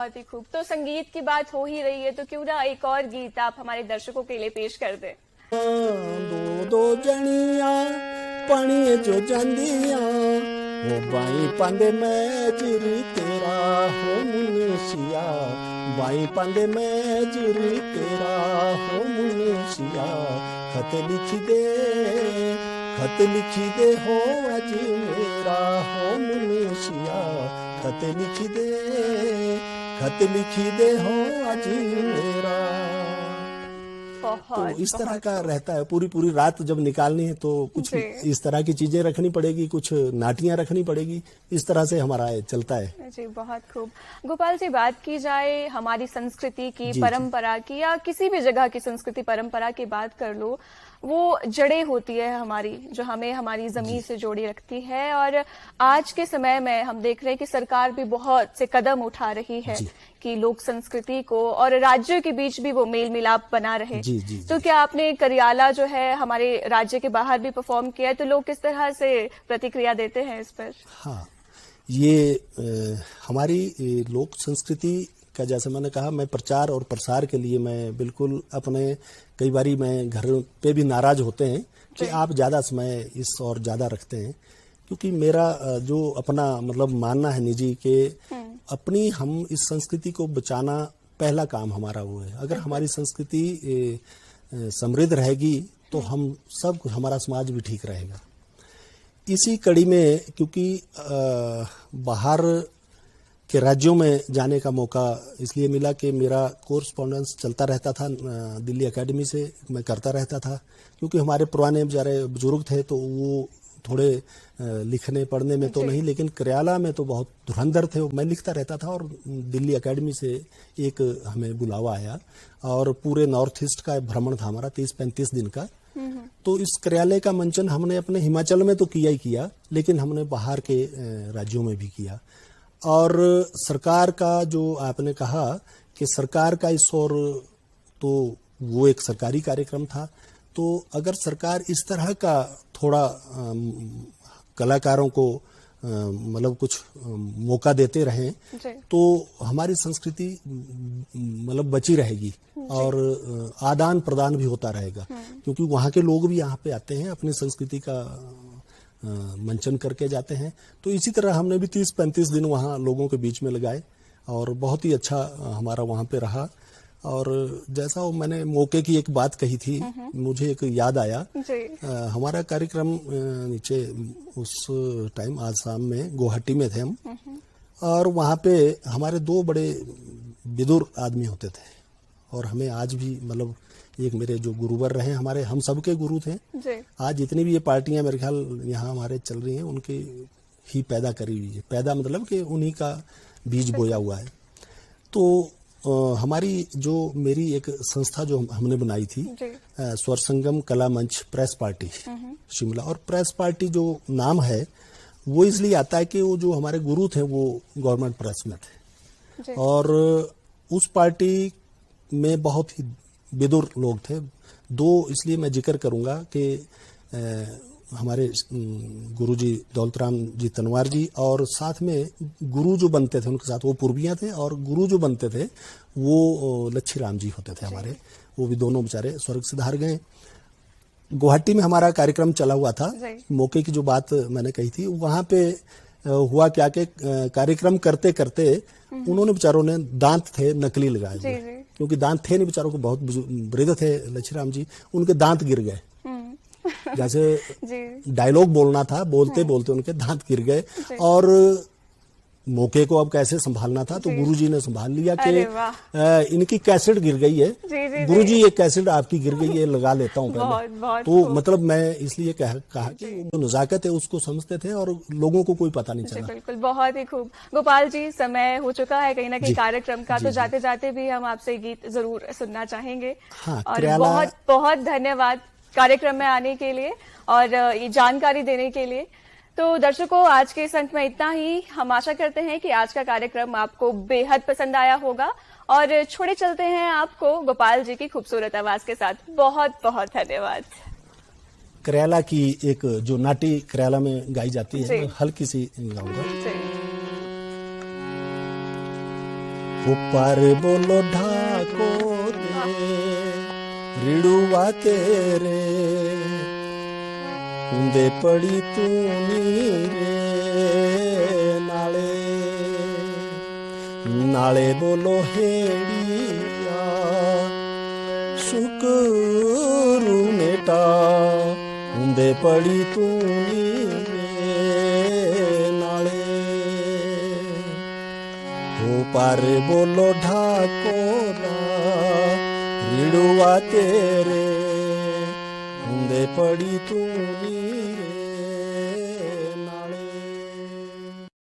बहुत ही खूब। तो संगीत की बात हो ही रही है तो क्यों ना एक और गीत आप हमारे दर्शकों के लिए पेश कर दें। दो दो जनिया पानी जो जंदिया वो बाई पांदे में जिरी तेरा हो मुनिसिया, बाई पांदे में जिरी तेरा हो मुनिसिया। खत लिखी दे हो अज मेरा हो मुनिसिया, खत लिखी दे हो अज मेरा। तो इस तरह का रहता है। पूरी रात जब निकालनी है तो कुछ इस तरह की चीजें रखनी पड़ेगी, कुछ नाटियां रखनी पड़ेगी, इस तरह से हमारा चलता है। जी बहुत खूब। गोपाल जी, बात की जाए हमारी संस्कृति की, परंपरा की, या किसी भी जगह की संस्कृति परंपरा की बात कर लो, वो जड़ें होती है हमारी, जो हमें हमारी जमीन से जोड़ी रखती है। और आज के समय में हम देख रहे हैं कि सरकार भी बहुत से कदम उठा रही है कि लोक संस्कृति को और राज्यों के बीच भी वो मेल मिलाप बना रहे। तो क्या आपने करियाला जो है हमारे राज्य के बाहर भी परफॉर्म किया है, तो लोग किस तरह से प्रतिक्रिया देते हैं इस पर? हाँ, ये हमारी लोक संस्कृति का, जैसे मैंने कहा, मैं प्रचार और प्रसार के लिए मैं बिल्कुल अपने, कई बारी मैं घर पे भी नाराज होते हैं कि आप ज़्यादा समय इस और ज़्यादा रखते हैं, क्योंकि मेरा जो अपना मतलब मानना है निजी के अपनी हम इस संस्कृति को बचाना पहला काम हमारा वो है। अगर हमारी संस्कृति समृद्ध रहेगी तो हम सब, हमारा समाज भी ठीक रहेगा। इसी कड़ी में, क्योंकि बाहर के राज्यों में जाने का मौका इसलिए मिला कि मेरा कोरस्पॉन्डेंस चलता रहता था दिल्ली एकेडमी से, मैं करता रहता था, क्योंकि हमारे पुराने बेचारे बुजुर्ग थे तो वो थोड़े लिखने पढ़ने में तो नहीं, लेकिन करियाला में तो बहुत धुरंधर थे। मैं लिखता रहता था और दिल्ली एकेडमी से एक हमें बुलावा आया और पूरे नॉर्थ ईस्ट का भ्रमण था हमारा 30-35 दिन का। तो इस कार्यालय का मंचन हमने अपने हिमाचल में तो किया ही किया, लेकिन हमने बाहर के राज्यों में भी किया। और सरकार का जो आपने कहा कि सरकार का इस और, तो वो एक सरकारी कार्यक्रम था। तो अगर सरकार इस तरह का थोड़ा कलाकारों को मतलब कुछ मौका देते रहें तो हमारी संस्कृति मतलब बची रहेगी और आदान प्रदान भी होता रहेगा, क्योंकि वहाँ के लोग भी यहाँ पे आते हैं, अपनी संस्कृति का मंचन करके जाते हैं। तो इसी तरह हमने भी 30-35 दिन वहाँ लोगों के बीच में लगाए और बहुत ही अच्छा हमारा वहाँ पे रहा। और जैसा वो मैंने मौके की एक बात कही थी, मुझे एक याद आया। हमारा कार्यक्रम नीचे उस टाइम आसाम में गुवाहाटी में थे हम, और वहाँ पे हमारे 2 बड़े विदुर आदमी होते थे और हमें आज भी मतलब एक मेरे जो गुरुवर रहे हमारे, हम सबके गुरु थे। आज जितनी भी ये पार्टियां मेरे ख्याल यहाँ हमारे चल रही हैं उनके ही पैदा करी हुई है, पैदा मतलब कि उन्हीं का बीज बोया हुआ है। तो हमारी जो मेरी एक संस्था जो हमने बनाई थी, स्वर संगम कला मंच प्रेस पार्टी शिमला, और प्रेस पार्टी जो नाम है वो इसलिए आता है कि वो जो हमारे गुरु थे वो गवर्नमेंट प्रेस में थे और उस पार्टी में बहुत ही विदुर लोग थे। 2 इसलिए मैं जिक्र करूंगा कि हमारे गुरुजी दौलतराम जी तनवार जी, और साथ में गुरु जो बनते थे उनके साथ वो पूर्वियां थे, और गुरु जो बनते थे वो लच्छी राम जी होते थे हमारे, वो भी दोनों बेचारे स्वर्ग सिधार गए। गुवाहाटी में हमारा कार्यक्रम चला हुआ था। मौके की जो बात मैंने कही थी, वहां पे हुआ क्या कि कार्यक्रम करते करते उन्होंने बेचारों ने दांत थे नकली लगाए हुए, क्योंकि दांत थे नहीं बेचारों को, बहुत वृद्ध थे लच्छी राम जी, उनके दांत गिर गए। जैसे डायलॉग बोलना था, बोलते बोलते उनके दांत गिर गए और मौके को अब कैसे संभालना था, तो गुरुजी ने संभाल लिया कि इनकी कैसेट गिर गई है, गुरुजी ये कैसेट आपकी गिर गई है, लगा लेता हूँ पहले। तो मतलब मैं इसलिए कहा कि जो नजाकत है उसको समझते थे और लोगों को कोई पता नहीं चला। बिल्कुल, बहुत ही खूब। गोपाल जी, समय हो चुका है कहीं ना कहीं कार्यक्रम का, तो जाते जाते भी हम आपसे गीत जरूर सुनना चाहेंगे। और बहुत बहुत धन्यवाद कार्यक्रम में आने के लिए और ये जानकारी देने के लिए। तो दर्शकों, आज के इस अंक में इतना ही। हम आशा करते हैं कि आज का कार्यक्रम आपको बेहद पसंद आया होगा और छोड़े चलते हैं आपको गोपाल जी की खूबसूरत आवाज के साथ। बहुत बहुत धन्यवाद। करियाला की एक जो नाटी करियाला में गाई जाती है, हल्की सी गाऊंगा। ऊपर बोलो ढाको दे रिड़ुआ तेरे उंदे पड़ी तूनी रे नाले नाले बोलो हेड़िया शुक्रू मेटा उंदे पड़ी तूनी रे नाले ओ पार बोलो ढाको दा रिड़ुआ तेरे उंदे पड़ी तूनी